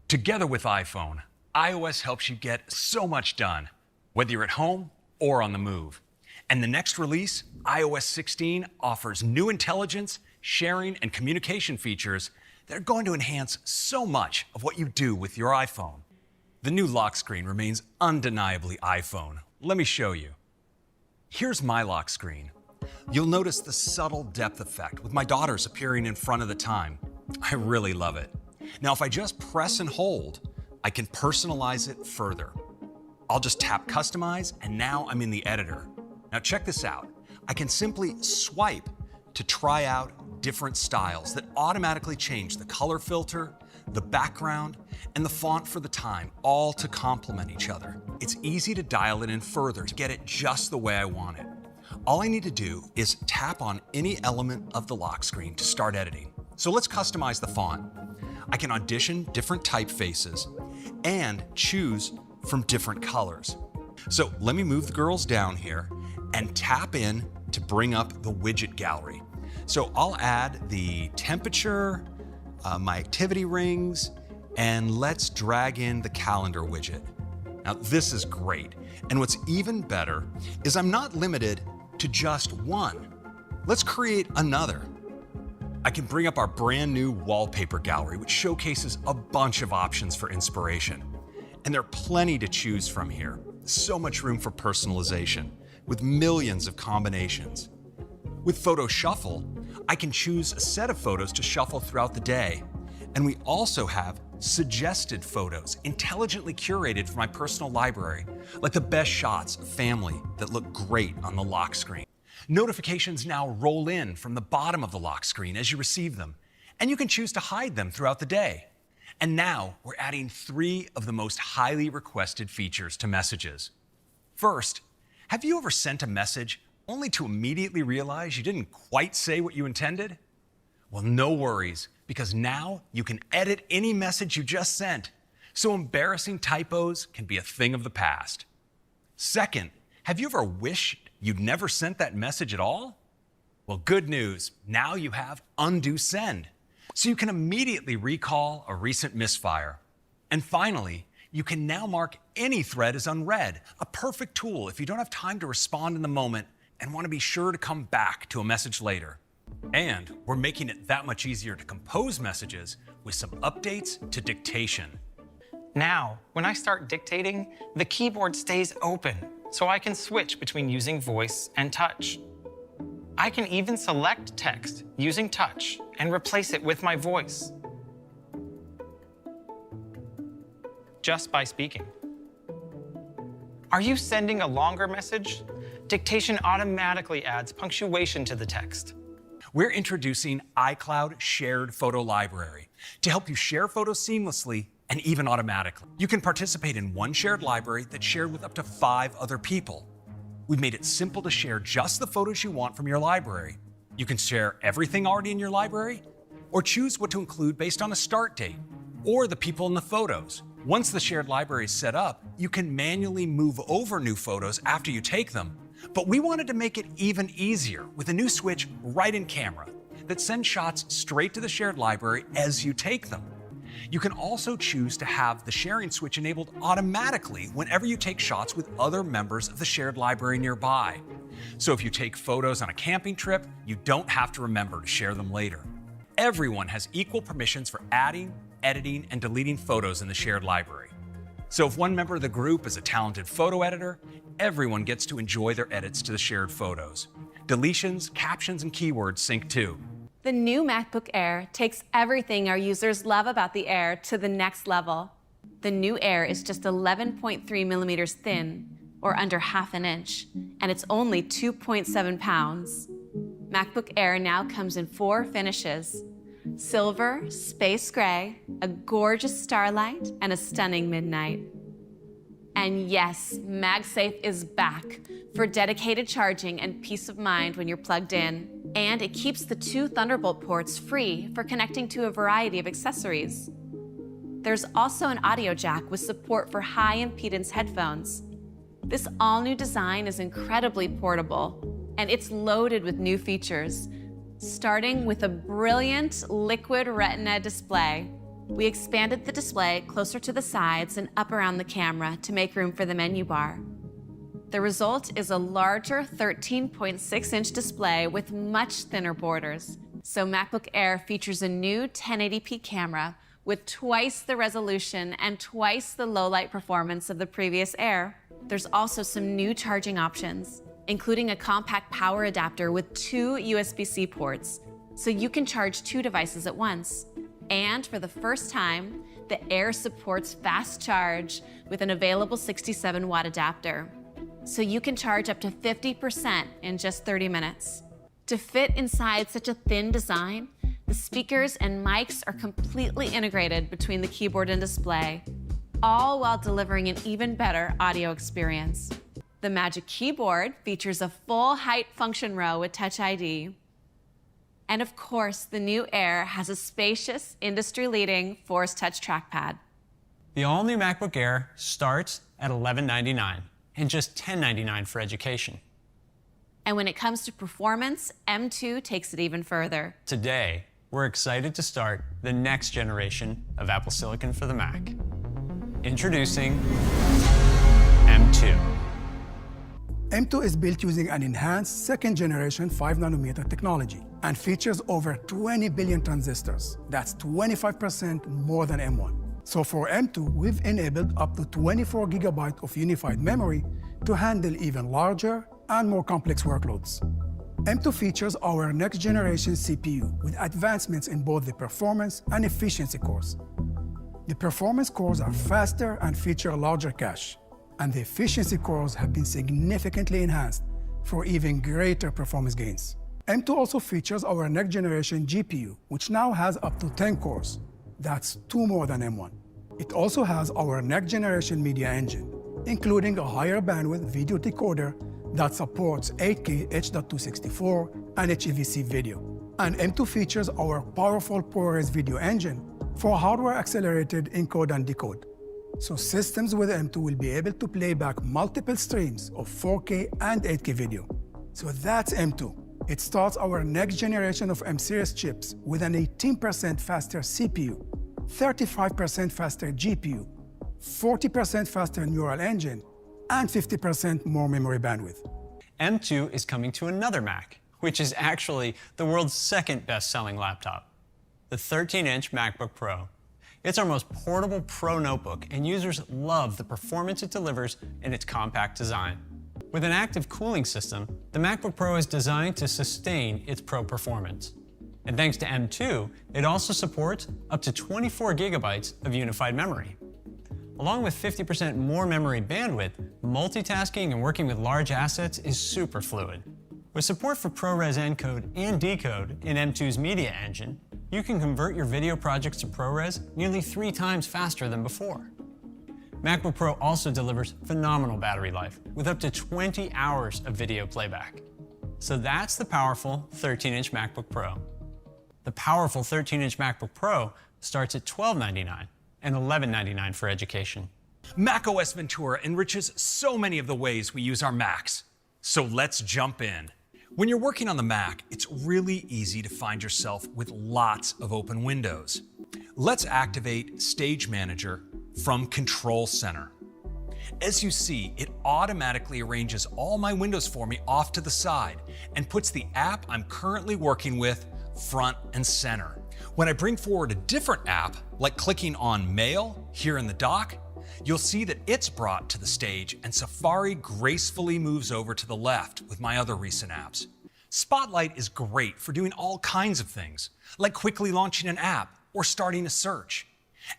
Together with iPhone, iOS helps you get so much done, whether you're at home or on the move. And the next release, iOS 16, offers new intelligence, sharing, and communication features that are going to enhance so much of what you do with your iPhone. The new lock screen remains undeniably iPhone. Let me show you. Here's my lock screen. You'll notice the subtle depth effect with my daughters appearing in front of the time. I really love it. Now, if I just press and hold, I can personalize it further. I'll just tap Customize, and now I'm in the editor. Now check this out. I can simply swipe to try out different styles that automatically change the color filter, the background, and the font for the time, all to complement each other. It's easy to dial it in further to get it just the way I want it. All I need to do is tap on any element of the lock screen to start editing. So let's customize the font. I can audition different typefaces and choose from different colors. So let me move the girls down here and tap in to bring up the widget gallery. So I'll add the temperature, my activity rings, and let's drag in the calendar widget. Now this is great. And what's even better is I'm not limited to just one. Let's create another. I can bring up our brand new wallpaper gallery, which showcases a bunch of options for inspiration. And there are plenty to choose from here. So much room for personalization, with millions of combinations. With Photo Shuffle, I can choose a set of photos to shuffle throughout the day. And we also have suggested photos, intelligently curated for my personal library, like the best shots of family that look great on the lock screen. Notifications now roll in from the bottom of the lock screen as you receive them, and you can choose to hide them throughout the day. And now we're adding 3 of the most highly requested features to messages. First, have you ever sent a message only to immediately realize you didn't quite say what you intended? Well, no worries, because now you can edit any message you just sent, so embarrassing typos can be a thing of the past. Second, have you ever wished you'd never sent that message at all? Well, good news, now you have undo send, so you can immediately recall a recent misfire. And finally, you can now mark any thread as unread, a perfect tool if you don't have time to respond in the moment and want to be sure to come back to a message later. And we're making it that much easier to compose messages with some updates to dictation. Now, when I start dictating, the keyboard stays open, so I can switch between using voice and touch. I can even select text using touch and replace it with my voice, just by speaking. Are you sending a longer message? Dictation automatically adds punctuation to the text. We're introducing iCloud Shared Photo Library to help you share photos seamlessly and even automatically. You can participate in one shared library that's shared with up to 5 other people. We've made it simple to share just the photos you want from your library. You can share everything already in your library, or choose what to include based on a start date, or the people in the photos. Once the shared library is set up, you can manually move over new photos after you take them. But we wanted to make it even easier with a new switch right in camera that sends shots straight to the shared library as you take them. You can also choose to have the sharing switch enabled automatically whenever you take shots with other members of the shared library nearby. So if you take photos on a camping trip, you don't have to remember to share them later. Everyone has equal permissions for adding, editing, and deleting photos in the shared library. So if one member of the group is a talented photo editor, everyone gets to enjoy their edits to the shared photos. Deletions, captions, and keywords sync too. The new MacBook Air takes everything our users love about the Air to the next level. The new Air is just 11.3 millimeters thin, or under ½ an inch, and it's only 2.7 pounds. MacBook Air now comes in 4 finishes: silver, space gray, a gorgeous starlight, and a stunning midnight. And yes, MagSafe is back for dedicated charging and peace of mind when you're plugged in. And it keeps the 2 Thunderbolt ports free for connecting to a variety of accessories. There's also an audio jack with support for high-impedance headphones. This all-new design is incredibly portable, and it's loaded with new features, starting with a brilliant liquid retina display. We expanded the display closer to the sides and up around the camera to make room for the menu bar. The result is a larger 13.6-inch display with much thinner borders. So MacBook Air features a new 1080p camera with twice the resolution and twice the low light performance of the previous Air. There's also some new charging options, including a compact power adapter with 2 USB-C ports, so you can charge 2 devices at once. And for the first time, the Air supports fast charge with an available 67-watt adapter, so you can charge up to 50% in just 30 minutes. To fit inside such a thin design, the speakers and mics are completely integrated between the keyboard and display, all while delivering an even better audio experience. The Magic Keyboard features a full-height function row with Touch ID. And of course, the new Air has a spacious, industry-leading Force Touch trackpad. The all-new MacBook Air starts at $1199 and just $1099 for education. And when it comes to performance, M2 takes it even further. Today, we're excited to start the next generation of Apple Silicon for the Mac. Introducing M2. M2 is built using an enhanced second-generation 5nm technology and features over 20 billion transistors. That's 25% more than M1. So for M2, we've enabled up to 24 GB of unified memory to handle even larger and more complex workloads. M2 features our next-generation CPU with advancements in both the performance and efficiency cores. The performance cores are faster and feature a larger cache, and the efficiency cores have been significantly enhanced for even greater performance gains. M2 also features our next-generation GPU, which now has up to 10 cores. That's 2 more than M1. It also has our next-generation media engine, including a higher bandwidth video decoder that supports 8K H.264 and HEVC video. And M2 features our powerful ProRes video engine for hardware-accelerated encode and decode. So systems with M2 will be able to play back multiple streams of 4K and 8K video. So that's M2. It starts our next generation of M-series chips with an 18% faster CPU, 35% faster GPU, 40% faster neural engine, and 50% more memory bandwidth. M2 is coming to another Mac, which is actually the world's second best-selling laptop, the 13-inch MacBook Pro. It's our most portable Pro notebook, and users love the performance it delivers in its compact design. With an active cooling system, the MacBook Pro is designed to sustain its Pro performance. And thanks to M2, it also supports up to 24 GB of unified memory. Along with 50% more memory bandwidth, multitasking and working with large assets is super fluid. With support for ProRes encode and decode in M2's media engine, you can convert your video projects to ProRes nearly 3 times faster than before. MacBook Pro also delivers phenomenal battery life with up to 20 hours of video playback. So that's the powerful 13-inch MacBook Pro. The powerful 13-inch MacBook Pro starts at $1299 and $1199 for education. macOS Ventura enriches so many of the ways we use our Macs. So let's jump in. When you're working on the Mac, it's really easy to find yourself with lots of open windows. Let's activate Stage Manager from Control Center. As you see, it automatically arranges all my windows for me off to the side and puts the app I'm currently working with front and center. When I bring forward a different app, like clicking on Mail here in the dock, you'll see that it's brought to the stage and Safari gracefully moves over to the left with my other recent apps. Spotlight is great for doing all kinds of things, like quickly launching an app or starting a search.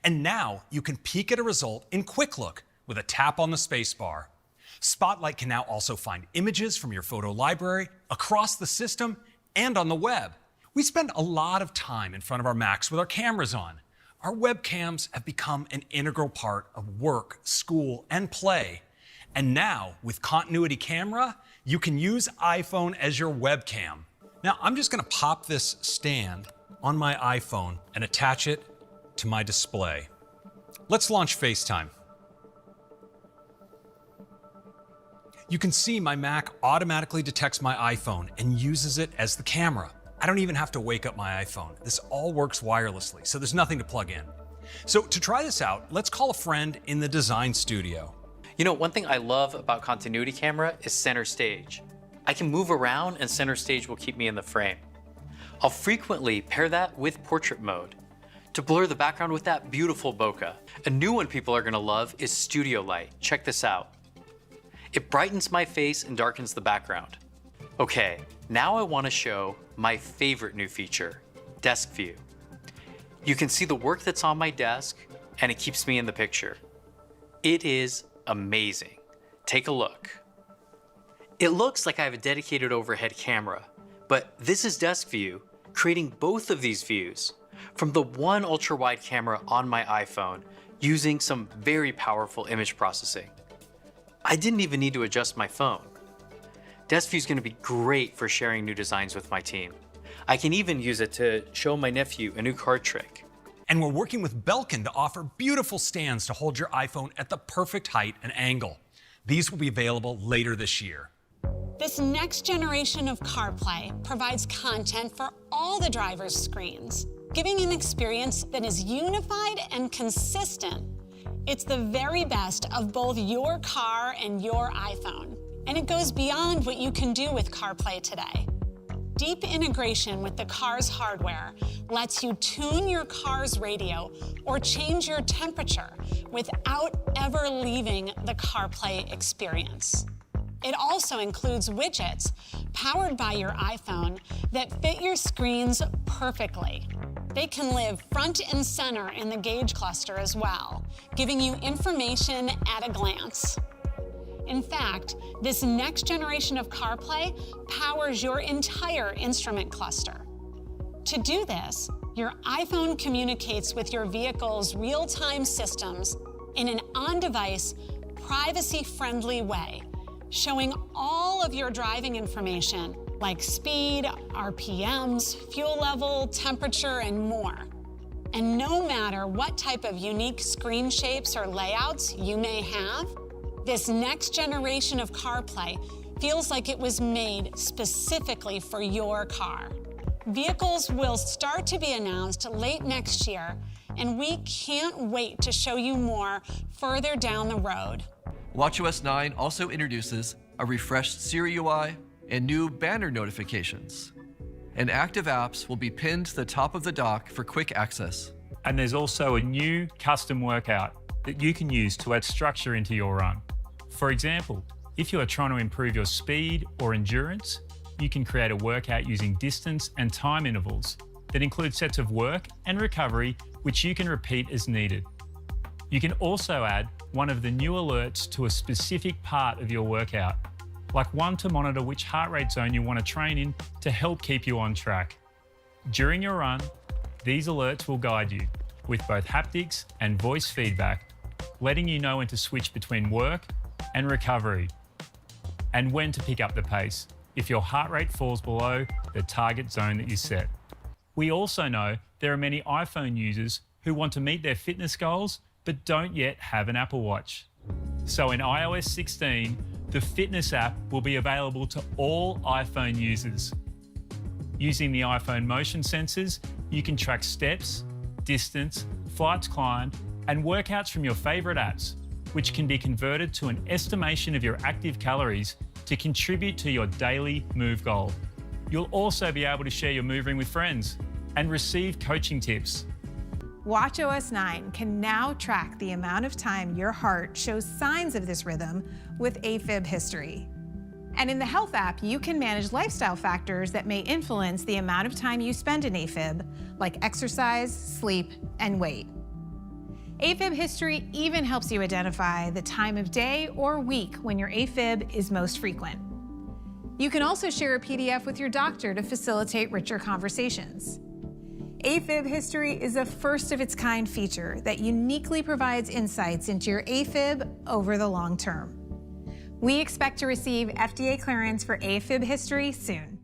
And now you can peek at a result in Quick Look with a tap on the spacebar. Spotlight can now also find images from your photo library across the system and on the web. We spend a lot of time in front of our Macs with our cameras on. Our webcams have become an integral part of work, school, and play. And now, with Continuity Camera, you can use iPhone as your webcam. Now, I'm just gonna pop this stand on my iPhone and attach it to my display. Let's launch FaceTime. You can see my Mac automatically detects my iPhone and uses it as the camera. I don't even have to wake up my iPhone. This all works wirelessly, so there's nothing to plug in. So to try this out, let's call a friend in the design studio. You know, one thing I love about continuity camera is center stage. I can move around and center stage will keep me in the frame. I'll frequently pair that with portrait mode to blur the background with that beautiful bokeh. A new one people are gonna love is studio light. Check this out. It brightens my face and darkens the background. Okay, now I wanna show my favorite new feature, desk view. You can see the work that's on my desk and it keeps me in the picture. It is amazing. Take a look. It looks like I have a dedicated overhead camera, but this is desk view, creating both of these views from the one ultra-wide camera on my iPhone using some very powerful image processing. I didn't even need to adjust my phone. Desk view is going to be great for sharing new designs with my team. I can even use it to show my nephew a new card trick. And we're working with Belkin to offer beautiful stands to hold your iPhone at the perfect height and angle. These will be available later this year. This next generation of CarPlay provides content for all the driver's screens, giving an experience that is unified and consistent. It's the very best of both your car and your iPhone, and it goes beyond what you can do with CarPlay today. Deep integration with the car's hardware lets you tune your car's radio or change your temperature without ever leaving the CarPlay experience. It also includes widgets powered by your iPhone that fit your screens perfectly. They can live front and center in the gauge cluster as well, giving you information at a glance. In fact, this next generation of CarPlay powers your entire instrument cluster. To do this, your iPhone communicates with your vehicle's real-time systems in an on-device, privacy-friendly way, showing all of your driving information like speed, RPMs, fuel level, temperature, and more. And no matter what type of unique screen shapes or layouts you may have, this next generation of CarPlay feels like it was made specifically for your car. Vehicles will start to be announced late next year, and we can't wait to show you more further down the road. watchOS 9 also introduces a refreshed Siri UI and new banner notifications. And active apps will be pinned to the top of the dock for quick access. And there's also a new custom workout that you can use to add structure into your run. For example, if you are trying to improve your speed or endurance, you can create a workout using distance and time intervals that include sets of work and recovery which you can repeat as needed. You can also add one of the new alerts to a specific part of your workout, like one to monitor which heart rate zone you want to train in to help keep you on track. During your run, these alerts will guide you with both haptics and voice feedback, letting you know when to switch between work and recovery, and when to pick up the pace if your heart rate falls below the target zone that you set. We also know there are many iPhone users who want to meet their fitness goals but don't yet have an Apple Watch. So in iOS 16, the fitness app will be available to all iPhone users. Using the iPhone motion sensors, you can track steps, distance, flights climbed, and workouts from your favorite apps, which can be converted to an estimation of your active calories to contribute to your daily move goal. You'll also be able to share your move ring with friends and receive coaching tips. watchOS 9 can now track the amount of time your heart shows signs of this rhythm with AFib history. And in the Health app, you can manage lifestyle factors that may influence the amount of time you spend in AFib, like exercise, sleep, and weight. AFib history even helps you identify the time of day or week when your AFib is most frequent. You can also share a PDF with your doctor to facilitate richer conversations. AFib history is a first-of-its-kind feature that uniquely provides insights into your AFib over the long term. We expect to receive FDA clearance for AFib history soon.